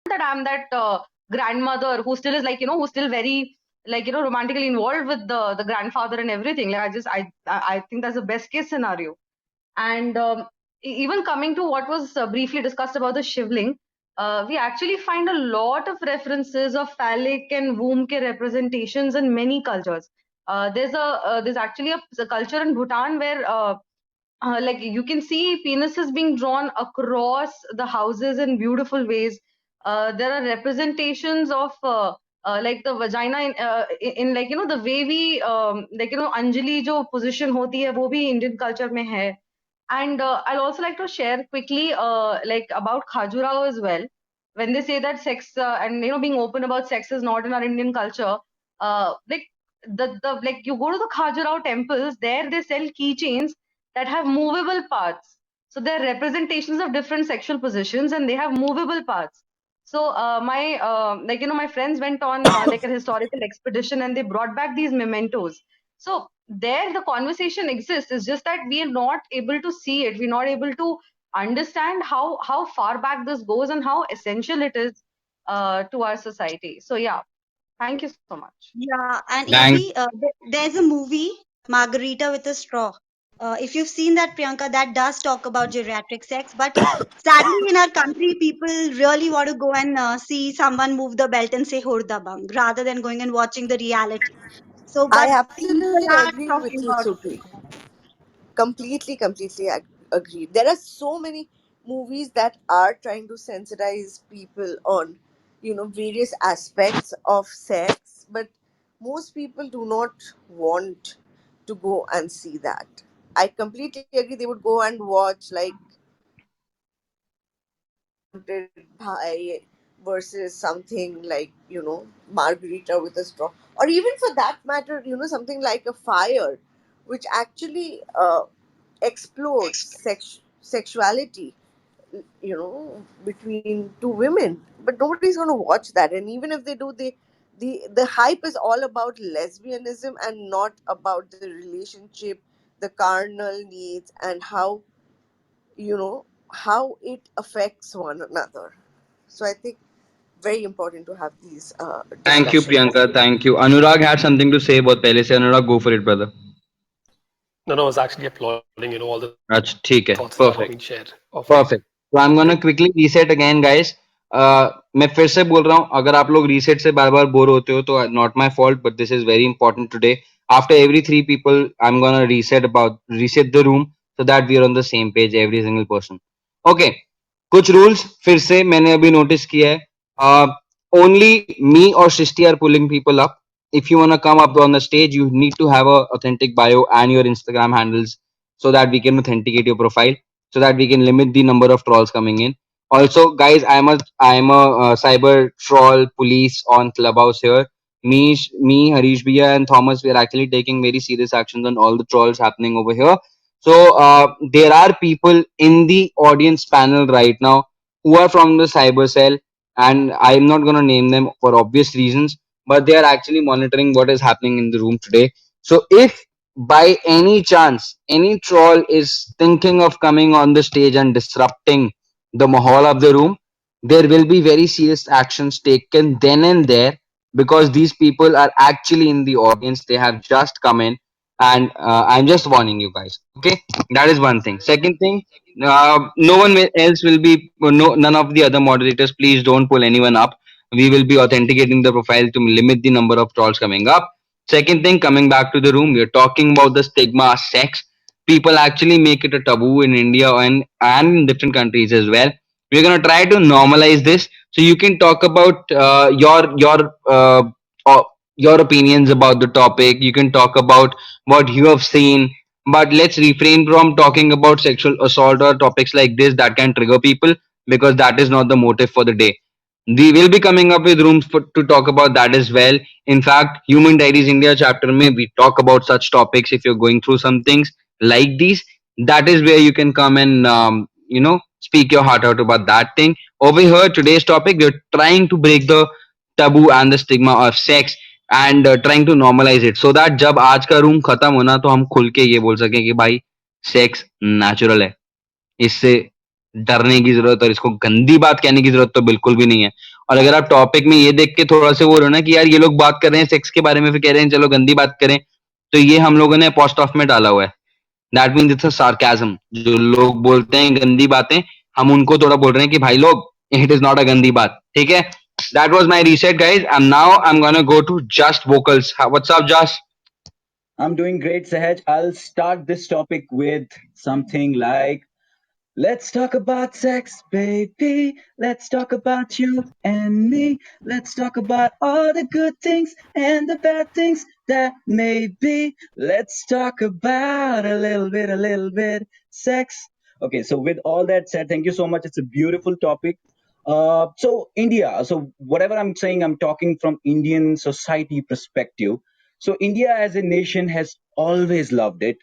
that I'm that grandmother who still is like, who's still very like, romantically involved with the grandfather and everything. Like I think that's the best case scenario. And even coming to what was briefly discussed about the shivling, we actually find a lot of references of phallic and womb care representations in many cultures. There's actually a culture in Bhutan where like you can see penises being drawn across the houses in beautiful ways. There are representations of like the vagina in like the way we like Anjali jo position hoti hai wo bhi Indian culture mein hai. And I'll also like to share quickly like about Khajuraho as well. When they say that sex and being open about sex is not in our Indian culture, like the like you go to the Khajuraho temples, there they sell keychains that have movable parts. So they're representations of different sexual positions and they have movable parts. So my like my friends went on like a historical expedition and they brought back these mementos. So there the conversation exists. It's just that we are not able to see it. We're not able to understand how far back this goes and how essential it is to our society. So yeah, thank you so much. Yeah, and Thank Evie, there's a movie, Margarita with a Straw. If you've seen that, Priyanka, that does talk about geriatric sex. But sadly, in our country, people really want to go and see someone move the belt and say "Horda bang" rather than going and watching the reality. So, I but absolutely people are agree with talking you, about Suti. Completely agree. There are so many movies that are trying to sensitize people on, various aspects of sex, but most people do not want to go and see that. I completely agree. They would go and watch like Haunted by versus something like, Margarita with a straw, or even for that matter, something like a fire, which actually explodes sexuality, between two women. But nobody's going to watch that, and even if they do, the hype is all about lesbianism and not about the relationship, the carnal needs, and you know how it affects one another. So I think very important to have these you, discussions. Priyanka. Thank you. Anurag had something to say about pehle se. Anurag, go for it, brother. No, no, I was actually applauding, all the thoughts that अच्छा have been ठीक है. shared. Of it. Perfect. So I'm gonna quickly reset again, guys. मैं फिर से बोल रहा हूँ, अगर आप लोग reset से बार बार बोर होते हो तो not my fault, but this is very important today. After every 3 people, I'm gonna reset the room so that we are on the same page, every single person. Okay. कुछ rules फिर से मैंने अभी notice किया है. Only me or Shrishti are pulling people up. If you wanna come up on the stage, you need to have a authentic bio and your Instagram handles so that we can authenticate your profile, so that we can limit the number of trolls coming in. Also, guys, I'm a cyber troll police on Clubhouse here. Me, Harish Bhaiya, and Thomas, we are actually taking very serious actions on all the trolls happening over here. So there are people in the audience panel right now who are from the cyber cell, and I'm not gonna name them for obvious reasons, but they are actually monitoring what is happening in the room today. So if by any chance any troll is thinking of coming on the stage and disrupting the mahal of the room, there will be very serious actions taken then and there, because these people are actually in the audience. They have just come in, and I'm just warning you guys. Okay, that is one thing. Second thing, no one else will be, no, none of the other moderators. Please don't pull anyone up. We will be authenticating the profile to limit the number of trolls coming up. Second thing, coming back to the room, we're talking about the stigma of sex. People actually make it a taboo in India and in different countries as well. We're gonna try to normalize this, so you can talk about uh, your opinions about the topic. You can talk about what you have seen, but let's refrain from talking about sexual assault or topics like this that can trigger people, because that is not the motive for the day. We will be coming up with rooms to talk about that as well. In fact, Human Diaries India chapter may we talk about such topics. If you're going through some things like these, that is where you can come and speak your heart out about that thing. Over here, today's topic, we're trying to break the taboo and the stigma of sex, and trying to normalize it, so that जब आज का room खत्म होना तो हम खुल के ये बोल सकें कि भाई सेक्स नेचुरल है, इससे डरने की जरूरत और इसको गंदी बात कहने की जरूरत तो बिल्कुल भी नहीं है. और अगर आप टॉपिक में ये देख के थोड़ा से वो रहो ना कि यार ये लोग बात कर रहे हैं सेक्स के बारे में, फिर कह रहे हैं चलो गंदी बात करें, तो ये हम लोगों ने अपोस्ट्रोफ में डाला हुआ है। That means it's a sarcasm. जो लोग बोलते हैं गंदी बातें, हम उनको थोड़ा बोल रहे हैं कि भाई लोग इट इज नॉट अ गंदी बात, ठीक है। That was my reset guys, and now I am gonna go to just vocals. What's up just? I'm doing great, Sahaj. I'll start this topic with something like, let's talk about sex, baby. Let's talk about you and me. Let's talk about all the good things and the bad things that may be. Let's talk about a little bit sex. Okay, so with all that said, thank you so much. It's a beautiful topic. So India. So whatever I'm saying, I'm talking from Indian society perspective. So India as a nation has always loved it.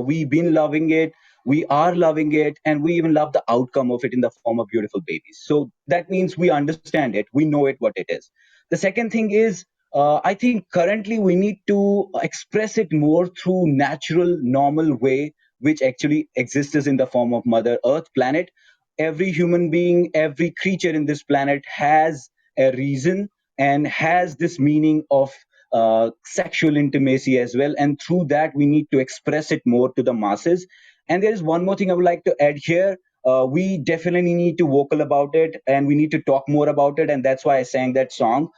We've been loving it, we are loving it, and we even love the outcome of it in the form of beautiful babies. So that means we understand it, we know it what it is. The second thing is, I think currently we need to express it more through natural normal way, which actually exists in the form of Mother Earth planet. Every human being, every creature in this planet has a reason and has this meaning of sexual intimacy as well, and through that we need to express it more to the masses. And there is one more thing I would like to add here. We definitely need to vocal about it, and we need to talk more about it, and that's why I sang that song.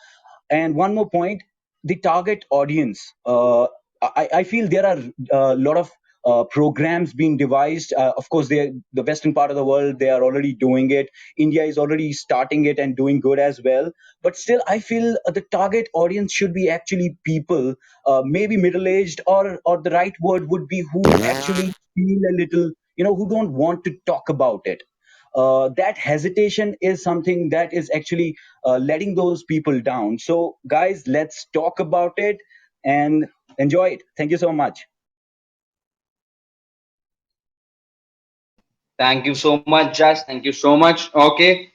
And one more point, the target audience. I feel there are a lot of programs being devised. Of course, the Western part of the world, they are already doing it. India is already starting it and doing good as well. But still, I feel the target audience should be actually people, maybe middle-aged, or the right word would be who actually feel a little, who don't want to talk about it. That hesitation is something that is actually letting those people down. So, guys, let's talk about it and enjoy it. Thank you so much. Thank you so much, Josh. Thank you so much. Okay,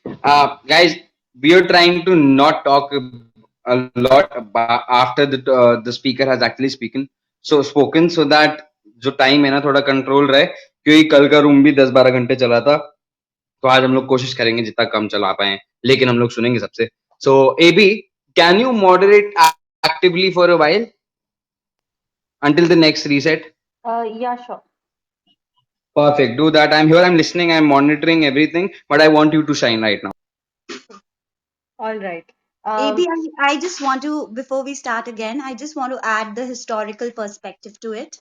guys, we are trying to not talk a lot about after the speaker has actually spoken, so that जो time है ना थोड़ा control रहे, क्योंकि कल का room भी 10-12 घंटे चला था, तो आज हम लोग कोशिश करेंगे जितना कम चला पाए, लेकिन हम लोग सुनेंगे सबसे. So AB, can you moderate actively for a while until the next reset? Yeah, sure. Perfect. Do that. I'm here. I'm listening. I'm monitoring everything. But I want you to shine right now. All right. AB, I just want to, before we start again, I just want to add the historical perspective to it.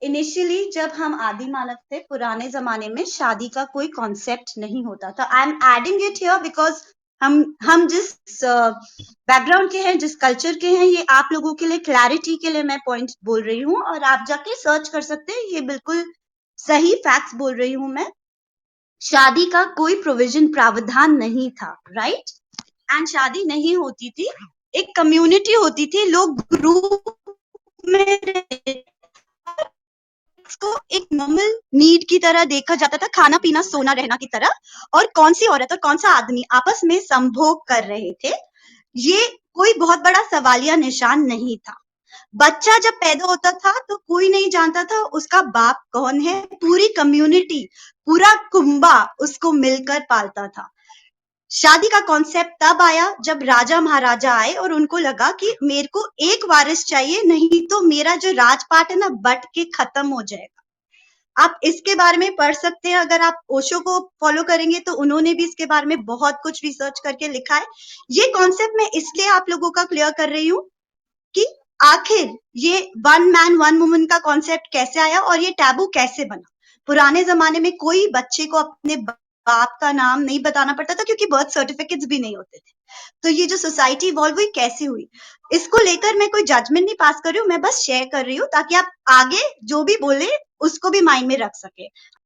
Initially जब हम आदि मानव थे, पुराने जमाने में शादी का कोई कॉन्सेप्ट नहीं होता था. I am adding it here because हम जिस बैकग्राउंड के हैं, जिस कल्चर के हैं, ये आप लोगों के लिए क्लैरिटी के लिए मैं पॉइंट बोल रही हूँ, और आप जाके सर्च कर सकते हैं. ये बिल्कुल सही फैक्ट्स बोल रही हूँ मैं. शादी का कोई प्रोविजन, प्रावधान नहीं था, राइट? एंड शादी नहीं होती थी, एक कम्युनिटी होती थी, लोग ग्रुप में को एक नॉर्मल नीड की तरह देखा जाता था, खाना पीना सोना रहना की तरह. और कौन सी औरत और कौन सा आदमी आपस में संभोग कर रहे थे, ये कोई बहुत बड़ा सवालिया निशान नहीं था. बच्चा जब पैदा होता था तो कोई नहीं जानता था उसका बाप कौन है. पूरी कम्युनिटी, पूरा कुंबा उसको मिलकर पालता था. शादी का कॉन्सेप्ट तब आया जब राजा महाराजा आए और उनको लगा कि मेरे को एक वारिस चाहिए, नहीं तो मेरा जो राजपाट है ना बट के खत्म हो जाएगा. आप इसके बारे में पढ़ सकते हैं, अगर आप ओशो को फॉलो करेंगे तो उन्होंने भी इसके बारे में बहुत कुछ रिसर्च करके लिखा है. ये कॉन्सेप्ट मैं इसलिए आप लोगों का क्लियर कर रही हूँ कि आखिर ये वन मैन वन वुमन का कॉन्सेप्ट कैसे आया और ये टैबू कैसे बना. पुराने जमाने में कोई बच्चे को अपने बाप का नाम नहीं बताना पड़ता था, क्योंकि बर्थ सर्टिफिकेट्स भी नहीं होते थे. तो ये जो सोसाइटी इवॉल्व हुई कैसे हुई, इसको लेकर मैं कोई जजमेंट नहीं पास कर रही हूँ, मैं बस शेयर कर रही हूँ ताकि आप आगे जो भी बोले उसको भी माइंड में रख सके.